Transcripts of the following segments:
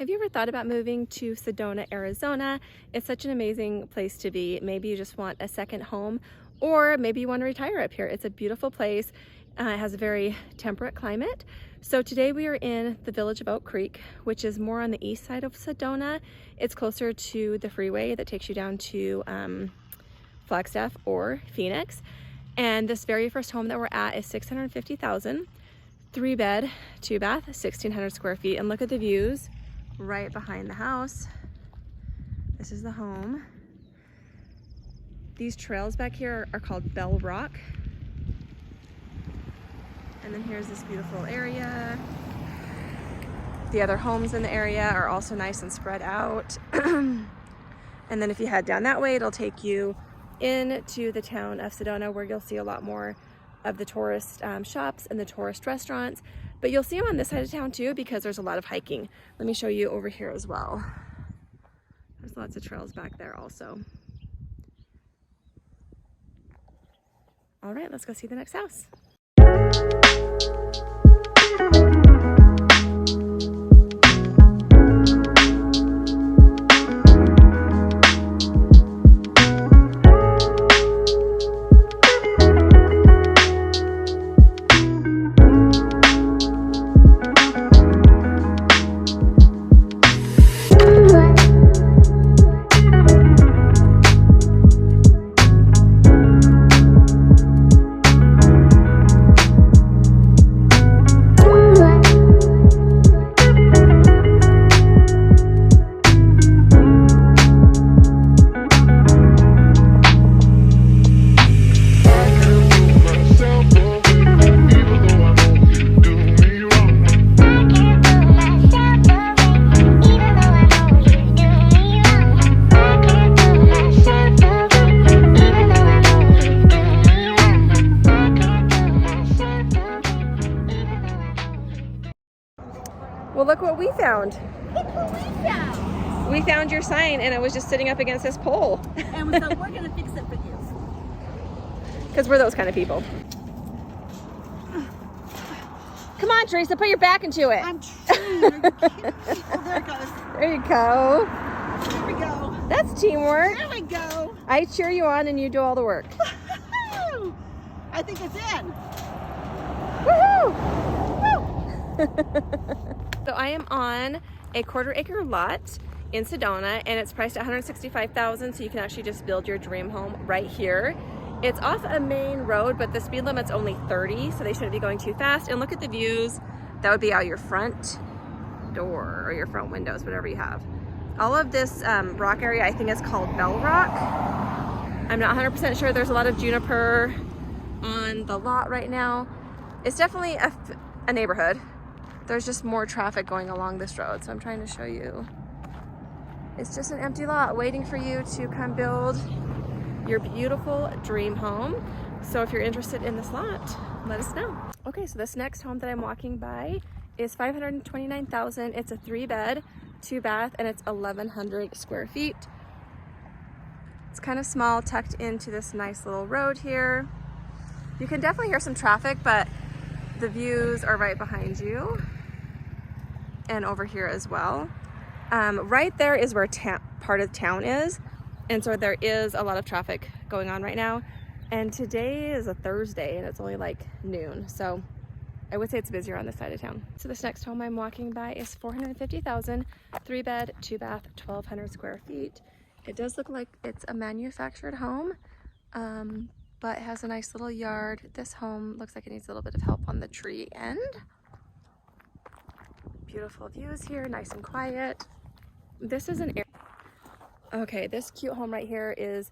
Have you ever thought about moving to Sedona, Arizona? It's such an amazing place to be. Maybe you just want a second home, or maybe you want to retire up here. It's a beautiful place. It has a very temperate climate. So today we are in the village of Oak Creek, which is more on the east side of Sedona. It's closer to the freeway that takes you down to Flagstaff or Phoenix. And this very first home that we're at is $650,000, 3-bed, 2-bath, 1,600 square feet. And look at the views right behind the house. This is the home. These trails back here are called Bell Rock. And then here's this beautiful area. The other homes in the area are also nice and spread out. And then if you head down that way, it'll take you into the town of Sedona, where you'll see a lot more of the tourist shops and the tourist restaurants. But you'll see them on this side of town too, because there's a lot of hiking. Let me show you over here as well. There's lots of trails back there also. All right, let's go see the next house. Well, look what we found. Look what we found. We found your sign, and it was just sitting up against this pole. And we thought, we're going to fix it for you. Because we're those kind of people. Come on, Teresa, put your back into it. I'm trying. Are you kidding me? Oh, there it goes. There you go. There we go. That's teamwork. There we go. I cheer you on, and you do all the work. I think it's in. Woohoo! So I am on a 1/4 acre lot in Sedona, and it's priced at $165,000, so you can actually just build your dream home right here. It's off a main road, but the speed limit's only 30, so they shouldn't be going too fast. And look at the views. That would be out your front door or your front windows, whatever you have. All of this rock area, I think, is called Bell Rock. I'm not 100% sure. There's a lot of juniper on the lot right now. It's definitely a neighborhood. There's just more traffic going along this road, so I'm trying to show you. It's just an empty lot waiting for you to come build your beautiful dream home. So if you're interested in this lot, let us know. Okay, so this next home that I'm walking by is $529,000. It's a 3-bed, 2-bath, and it's 1,100 square feet. It's kind of small, tucked into this nice little road here. You can definitely hear some traffic, but the views are right behind you and over here as well. Right there is where part of town is, and so there is a lot of traffic going on right now. And today is a Thursday, and it's only like noon, so I would say it's busier on this side of town. So this next home I'm walking by is $450,000, 3-bed, 2-bath, 1,200 square feet. It does look like it's a manufactured home, but it has a nice little yard. This home looks like it needs a little bit of help on the tree end. Beautiful views here, nice and quiet. This is an okay, this cute home right here is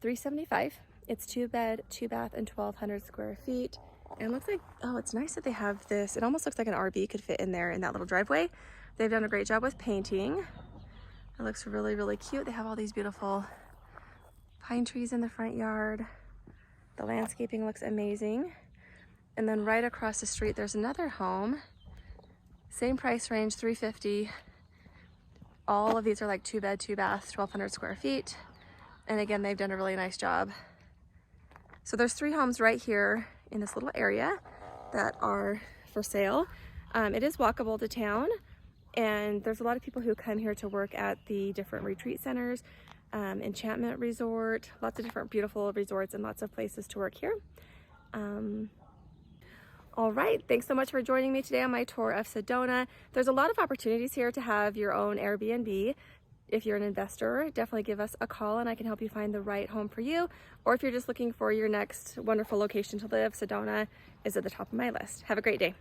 $375,000. It's 2-bed, 2-bath, and 1,200 square feet. And it looks like, oh, it's nice that they have this. It almost looks like an RV could fit in there in that little driveway. They've done a great job with painting. It looks really, really cute. They have all these beautiful pine trees in the front yard. The landscaping looks amazing. And then right across the street, there's another home. Same price range, $350,000. All of these are like 2-bed, 2-bath, 1,200 square feet. And again, they've done a really nice job. So there's 3 homes right here in this little area that are for sale. It is walkable to town, And there's a lot of people who come here to work at the different retreat centers, Enchantment Resort, lots of different beautiful resorts and lots of places to work here. All right, thanks so much for joining me today on my tour of Sedona. There's a lot of opportunities here to have your own Airbnb. If you're an investor, definitely give us a call and I can help you find the right home for you. Or if you're just looking for your next wonderful location to live, Sedona is at the top of my list. Have a great day.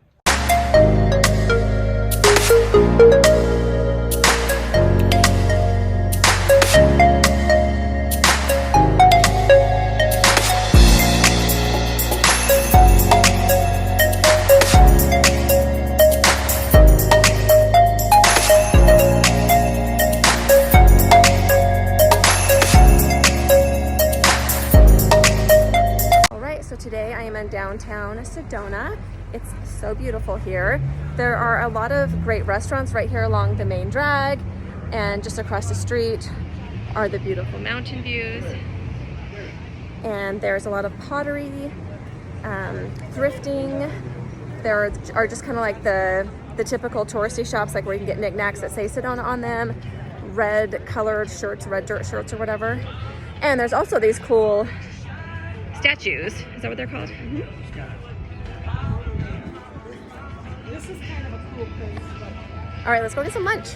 So today I am in downtown Sedona. It's so beautiful here. There are a lot of great restaurants right here along the main drag, and just across the street are the beautiful mountain views. And there's a lot of pottery, thrifting. There are just kind of like the typical touristy shops, like where you can get knickknacks that say Sedona on them, red colored shirts, red dirt shirts or whatever. And there's also these cool statues. Is that what they're called? Mm-hmm. This is kind of a cool place. All right, let's go get some lunch.